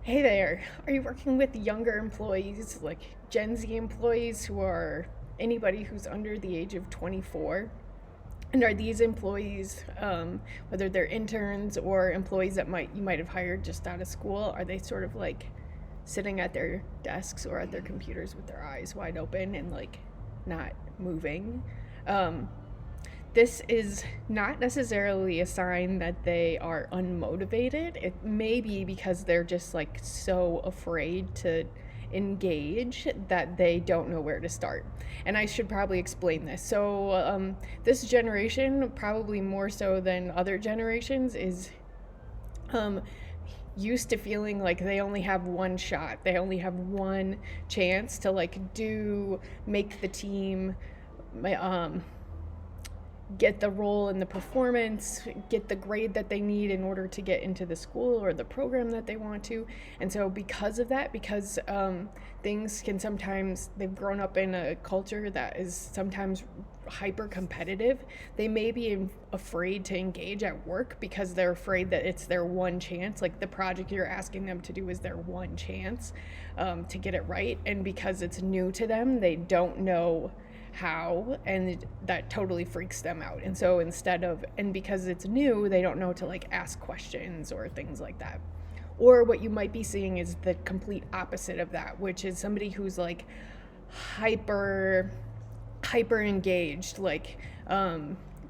Hey there. Are you working with younger employees, like Gen Z employees who are anybody who's under the age of 24? And are these employees, whether they're interns or employees that you might have hired just out of school, are they sort of like sitting at their desks or at their computers with their eyes wide open and like not moving? Um, this is not necessarily a sign that they are unmotivated. It may be because they're just like so afraid to engage that they don't know where to start. And I should probably explain this. This generation, probably more so than other generations, is um, used to feeling like they only have one shot. They only have one chance to make the team, um, get the role and the performance, get the grade that they need in order to get into the school or the program that they want to. And so, because of that, because things can sometimes, they've grown up in a culture that is sometimes hyper competitive, they may be afraid to engage at work because they're afraid that it's their one chance. Like the project you're asking them to do is their one chance to get it right. And because it's new to them, they don't know how, and that totally freaks them out. And so and because it's new, they don't know to like ask questions or things like that. Or what you might be seeing is the complete opposite of that, which is somebody who's like hyper hyper engaged,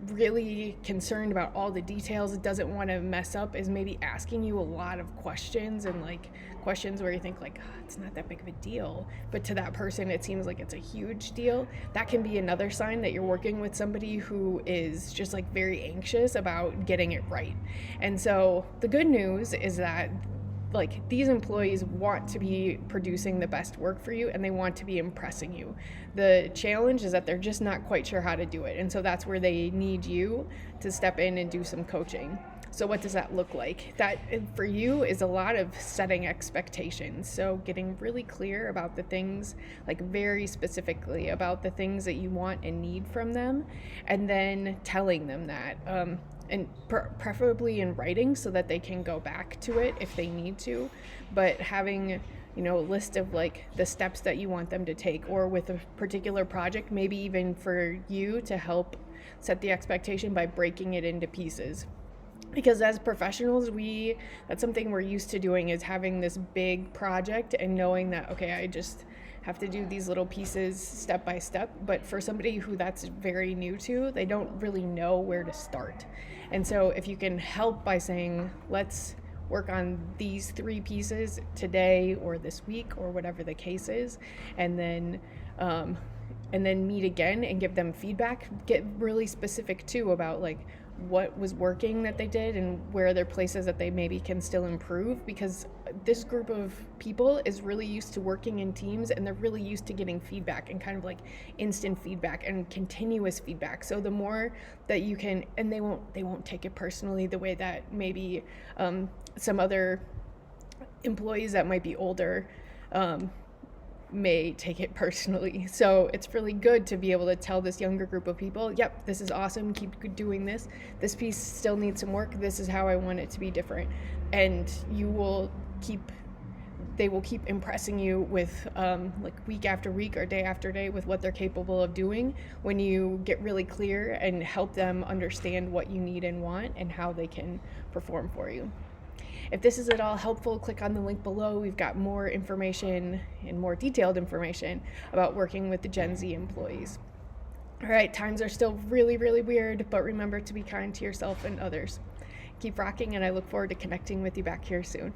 really concerned about all the details, doesn't want to mess up, is maybe asking you a lot of questions, and like questions where you think like, oh, it's not that big of a deal, but to that person it seems like it's a huge deal. That can be another sign that you're working with somebody who is just like very anxious about getting it right. And so the good news is that like these employees want to be producing the best work for you and they want to be impressing you. The challenge is that they're just not quite sure how to do it. And so that's where they need you to step in and do some coaching. So what does that look like? That for you is a lot of setting expectations. So getting really clear about the things, like very specifically about the things that you want and need from them, and then telling them that. And preferably in writing so that they can go back to it if they need to, but having a list of like the steps that you want them to take, or with a particular project, maybe even for you to help set the expectation by breaking it into pieces. Because as professionals, that's something we're used to doing, is having this big project and knowing that, okay, I just have to do these little pieces step by step. But for somebody who that's very new to, they don't really know where to start. And so if you can help by saying, let's work on these three pieces today or this week or whatever the case is, and then meet again and give them feedback, get really specific too about like what was working that they did and where are there places that they maybe can still improve, because this group of people is really used to working in teams and they're really used to getting feedback and kind of like instant feedback and continuous feedback. So the more that you can, and they won't take it personally the way that maybe some other employees that might be older may take it personally. So it's really good to be able to tell this younger group of people, yep, this is awesome, keep doing this. This piece still needs some work. This is how I want it to be different. And they will keep impressing you with like week after week or day after day with what they're capable of doing when you get really clear and help them understand what you need and want and how they can perform for you. If this is at all helpful, click on the link below. We've got more information and more detailed information about working with the Gen Z employees. All right, times are still really, really weird, but remember to be kind to yourself and others. Keep rocking, and I look forward to connecting with you back here soon.